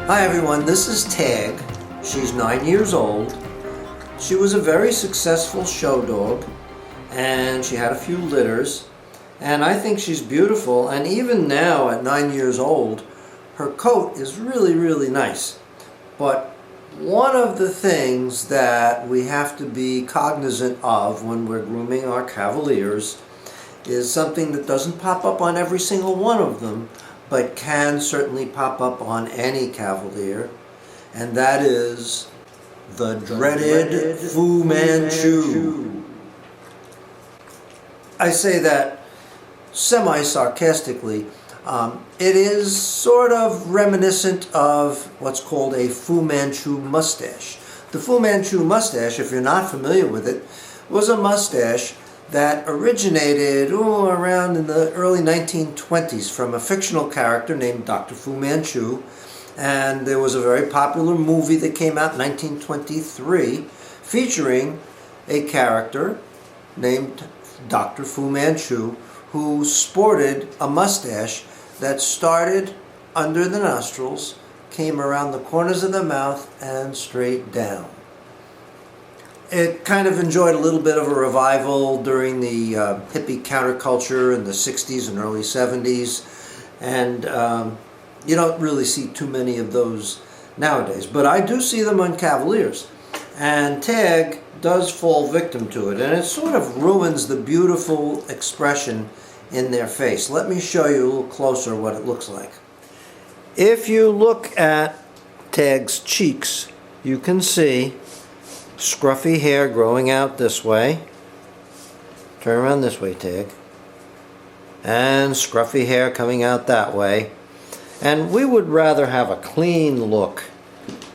Hi everyone, this is Tag. She's 9 years old. She was a very successful show dog and she had a few litters, and I think she's beautiful, and even now at 9 years old her coat is really nice. But one of the things that we have to be cognizant of when we're grooming our Cavaliers is something that doesn't pop up on every single one of them, but can certainly pop up on any Cavalier, and that is the dreaded Fu Manchu. I say that semi-sarcastically. It is sort of reminiscent of what's called a Fu Manchu mustache. The Fu Manchu mustache, if you're not familiar with it, was a mustache that originated around in the early 1920s from a fictional character named Dr. Fu Manchu, and there was a very popular movie that came out in 1923 featuring a character named Dr. Fu Manchu who sported a mustache that started under the nostrils, came around the corners of the mouth, and straight down. It kind of enjoyed a little bit of a revival during the hippie counterculture in the 60s and early 70s, and you don't really see too many of those nowadays, but I do see them on Cavaliers, and Tag does fall victim to it, and it sort of ruins the beautiful expression in their face. Let me show you a little closer what it looks like. If you look at Tag's cheeks, you can see scruffy hair growing out this way. Turn around this way, Tag. And scruffy hair coming out that way. And we would rather have a clean look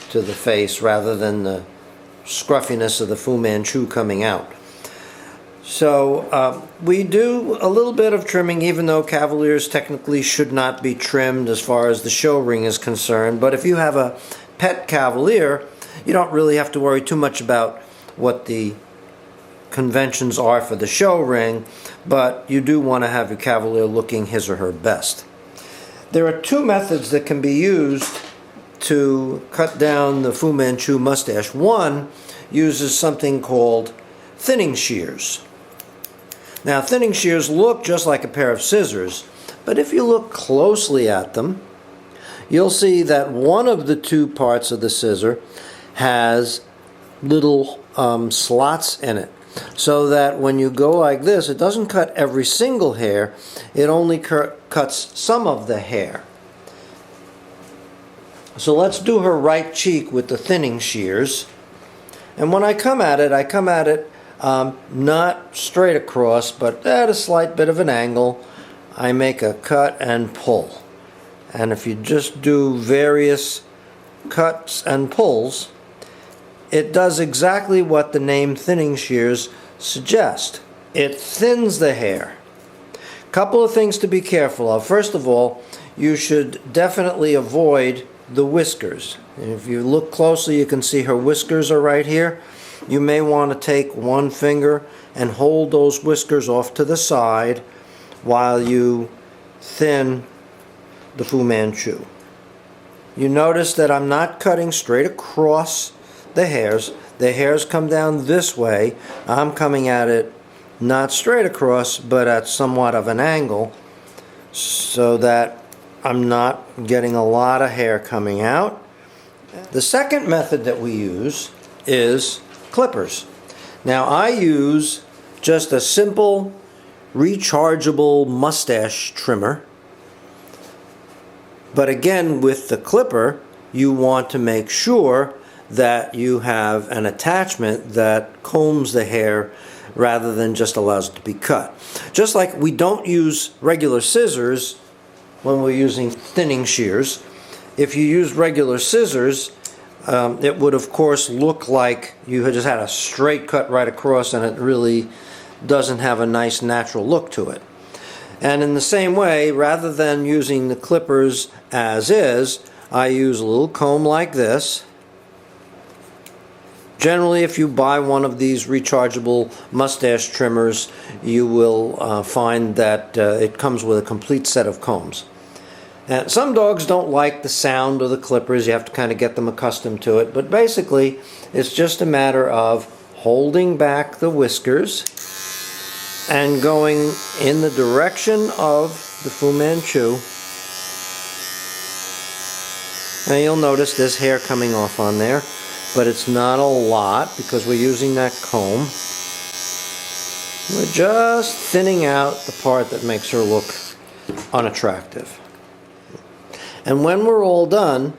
to the face rather than the scruffiness of the Fu Manchu coming out. So we do a little bit of trimming, even though Cavaliers technically should not be trimmed as far as the show ring is concerned. But if you have a pet Cavalier, you don't really have to worry too much about what the conventions are for the show ring, but you do want to have your Cavalier looking his or her best. There are two methods that can be used to cut down the Fu Manchu mustache. One uses something called thinning shears. Now, thinning shears look just like a pair of scissors, but if you look closely at them, you'll see that one of the two parts of the scissor has little slots in it, so that when you go like this, it doesn't cut every single hair, it only cuts some of the hair. So let's do her right cheek with the thinning shears, and when I come at it not straight across, but at a slight bit of an angle. I make a cut and pull, and if you just do various cuts and pulls, it does exactly what the name thinning shears suggest. It thins the hair. Couple of things to be careful of. First of all, you should definitely avoid the whiskers. If you look closely, you can see her whiskers are right here. You may want to take one finger and hold those whiskers off to the side while you thin the Fu Manchu. You notice that I'm not cutting straight across the hairs. The hairs come down this way. I'm coming at it not straight across, but at somewhat of an angle, so that I'm not getting a lot of hair coming out. The second method that we use is clippers. Now, I use just a simple rechargeable mustache trimmer, but again, with the clipper you want to make sure that you have an attachment that combs the hair rather than just allows it to be cut. Just like we don't use regular scissors when we're using thinning shears. If you use regular scissors, it would of course look like you had just had a straight cut right across, and it really doesn't have a nice natural look to it. And in the same way, rather than using the clippers as is, I use a little comb like this. Generally, if you buy one of these rechargeable mustache trimmers, you will find that it comes with a complete set of combs. And some dogs don't like the sound of the clippers. You have to kind of get them accustomed to it. But basically, it's just a matter of holding back the whiskers and going in the direction of the Fu Manchu. And you'll notice there's hair coming off on there, but it's not a lot because we're using that comb. We're just thinning out the part that makes her look unattractive. And when we're all done,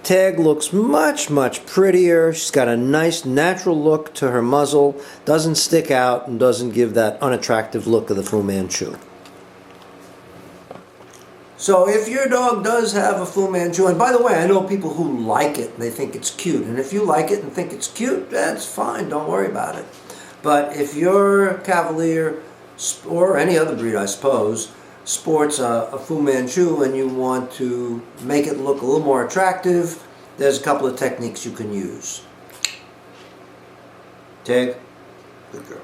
Tag looks much, much prettier. She's got a nice natural look to her muzzle, doesn't stick out, and doesn't give that unattractive look of the Fu Manchu. So if your dog does have a Fu Manchu, and by the way, I know people who like it and they think it's cute, and if you like it and think it's cute, that's fine, don't worry about it. But if your Cavalier, or any other breed I suppose, sports a Fu Manchu and you want to make it look a little more attractive, there's a couple of techniques you can use. Tag, good girl.